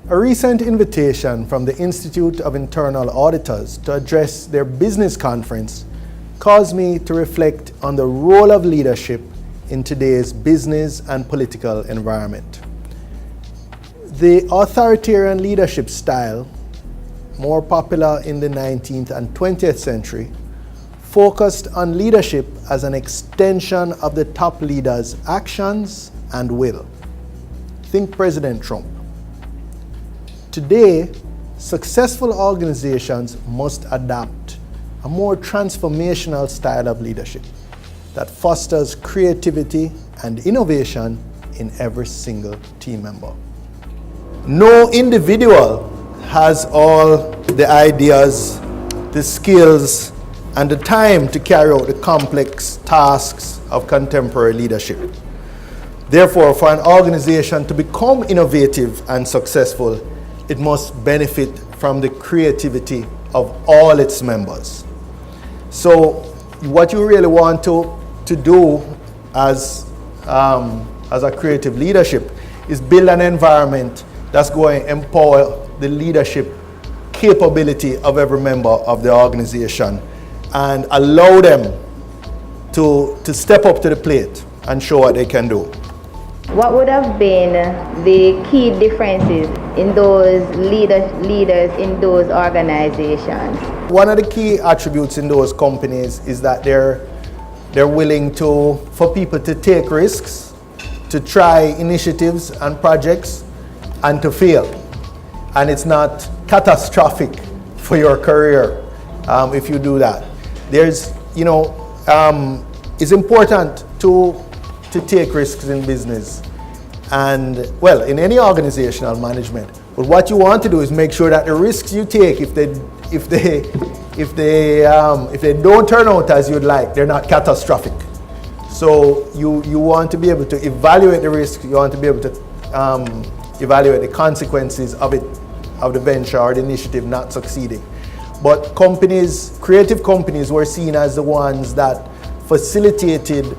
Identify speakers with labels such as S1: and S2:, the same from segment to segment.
S1: A recent invitation from the Institute of Internal Auditors to address their business conference caused me to reflect on the role of leadership in today's business and political environment. The authoritarian leadership style, more popular in the 19th and 20th century, focused on leadership as an extension of the top leader's actions and will. Think President Trump. Today, successful organizations must adopt a more transformational style of leadership that fosters creativity and innovation in every single team member. No individual has all the ideas, the skills, and the time to carry out the complex tasks of contemporary leadership. Therefore, for an organization to become innovative and successful, it must benefit from the creativity of all its members. So what you really want to do as a creative leadership is build an environment that's going to empower the leadership capability of every member of the organization and allow them to step up to the plate and show what they can do.
S2: What would have been the key differences in those leaders in those organizations?
S1: One of the key attributes in those companies is that they're willing for people to take risks, to try initiatives and projects, and to fail. And it's not catastrophic for your career if you do that. It's important to take risks in business and, well, in any organizational management. But what you want to do is make sure that the risks you take, if they don't turn out as you'd like, they're not catastrophic. So you want to be able to evaluate the risk. You want to be able to evaluate the consequences of the venture or the initiative not succeeding. But creative companies were seen as the ones that facilitated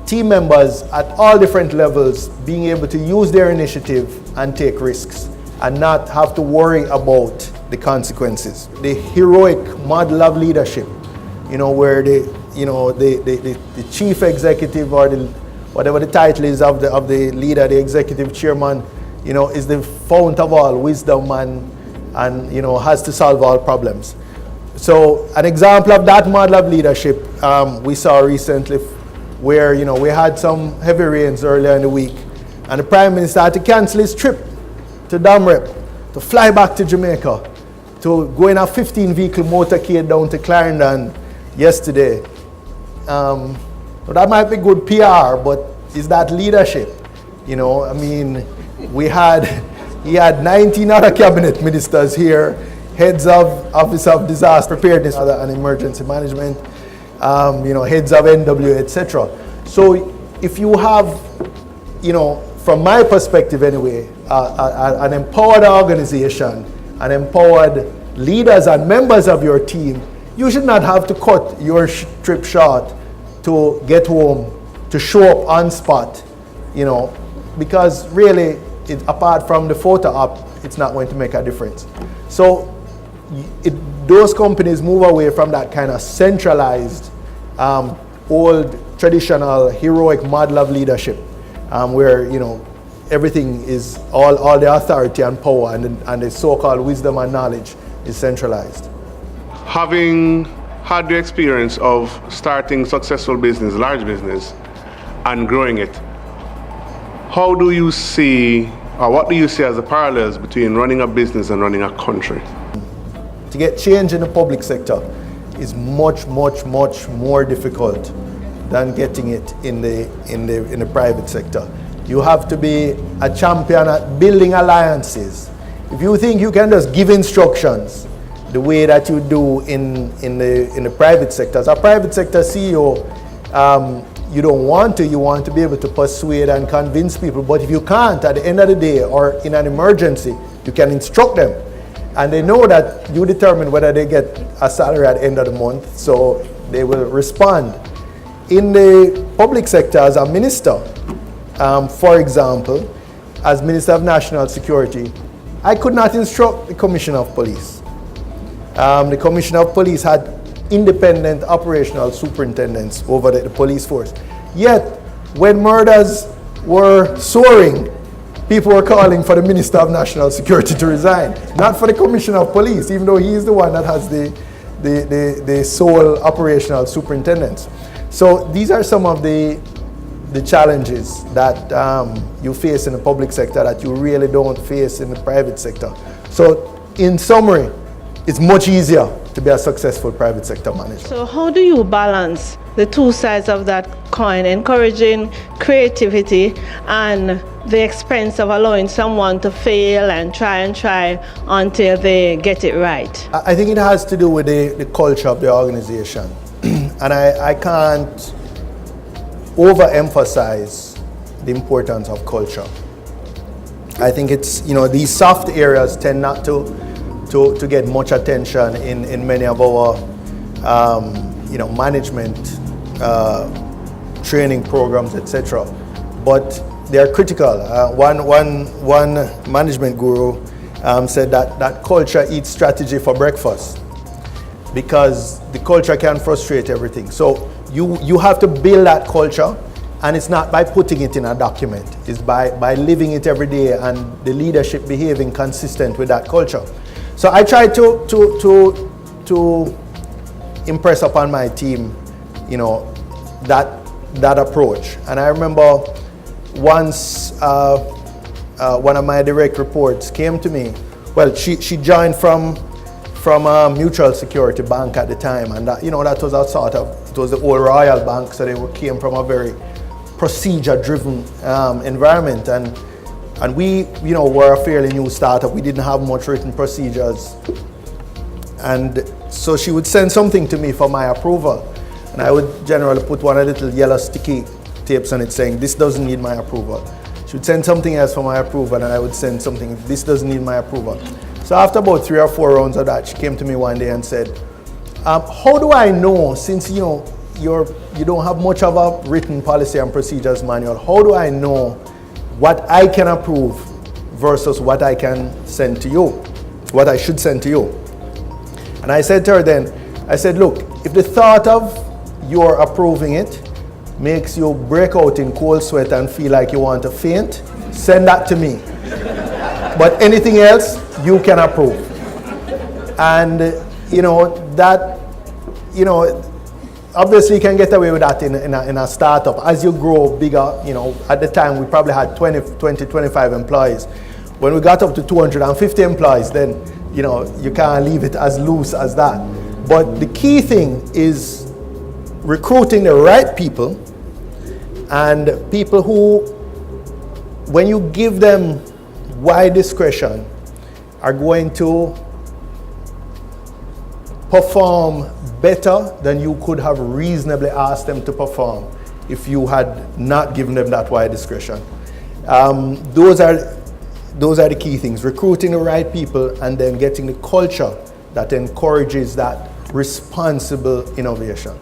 S1: team members at all different levels being able to use their initiative and take risks and not have to worry about the consequences. The heroic model of leadership, where the chief executive or whatever the title is of the leader, the executive chairman, is the fount of all wisdom and has to solve all problems. So an example of that model of leadership we saw recently, where we had some heavy rains earlier in the week, and the Prime Minister had to cancel his trip to Damrep, to fly back to Jamaica, to go in a 15-vehicle motorcade down to Clarendon yesterday. That might be good PR, but is that leadership? He had 19 other cabinet ministers here, heads of Office of Disaster Preparedness and Emergency Management, heads of NW, etc. So if you have, from my perspective anyway, an empowered organization, an empowered leaders and members of your team, you should not have to cut your trip short to get home, to show up on spot, because really, apart from the photo op, it's not going to make a difference. So those companies move away from that kind of centralized, old, traditional, heroic model of leadership, where everything is all the authority and power and the so-called wisdom and knowledge is centralized.
S3: Having had the experience of starting successful business, large business, and growing it, how do you see, or what do you see as the parallels between running a business and running a country?
S1: To get change in the public sector is much, much, much more difficult than getting it in the private sector. You have to be a champion at building alliances. If you think you can just give instructions the way that you do in the private sector, as a private sector CEO, you don't want to. You want to be able to persuade and convince people. But if you can't, at the end of the day or in an emergency, you can instruct them. And they know that you determine whether they get a salary at the end of the month, so they will respond. In the public sector, as a minister, for example, as Minister of National Security, I could not instruct the Commissioner of Police. The Commissioner of Police had independent operational superintendents over the police force. Yet, when murders were soaring, people were calling for the Minister of National Security to resign, not for the Commissioner of Police, even though he is the one that has the sole operational superintendents. So these are some of the challenges that you face in the public sector that you really don't face in the private sector. So in summary, it's much easier to be a successful private sector manager.
S4: So how do you balance the two sides of that coin, encouraging creativity and the expense of allowing someone to fail and try until they get it right?
S1: I think it has to do with the culture of the organization. And I can't overemphasize the importance of culture. I think it's, these soft areas tend not to get much attention in many of our management training programs, etc. But they are critical. One management guru said that culture eats strategy for breakfast, because the culture can frustrate everything. So you have to build that culture, and it's not by putting it in a document. It's by living it every day and the leadership behaving consistent with that culture. So I try to impress upon my team, that approach. And I remember once one of my direct reports came to me. Well, she joined from a mutual security bank at the time, and that was a sort of, it was the old Royal Bank, so they came from a very procedure-driven environment, and we were a fairly new startup. We didn't have much written procedures, and so she would send something to me for my approval, and I would generally put one of the little yellow sticky tapes on it saying, "This doesn't need my approval." She would send something else for my approval, and I would send something, "This doesn't need my approval." So after about 3 or 4 rounds of that, she came to me one day and said, "How do I know, since you don't have much of a written policy and procedures manual, how do I know what I can approve versus what I can send to you, what I should send to you?" And I said to her then, "Look, if the thought of your approving it makes you break out in cold sweat and feel like you want to faint, send that to me. But anything else, you can approve." And obviously you can get away with that in a startup. As you grow bigger, at the time we probably had 25 employees. When we got up to 250 employees, then you can't leave it as loose as that. But the key thing is recruiting the right people, and people who, when you give them wide discretion, are going to perform better than you could have reasonably asked them to perform if you had not given them that wide discretion. Those are the key things: recruiting the right people, and then getting the culture that encourages that responsible innovation.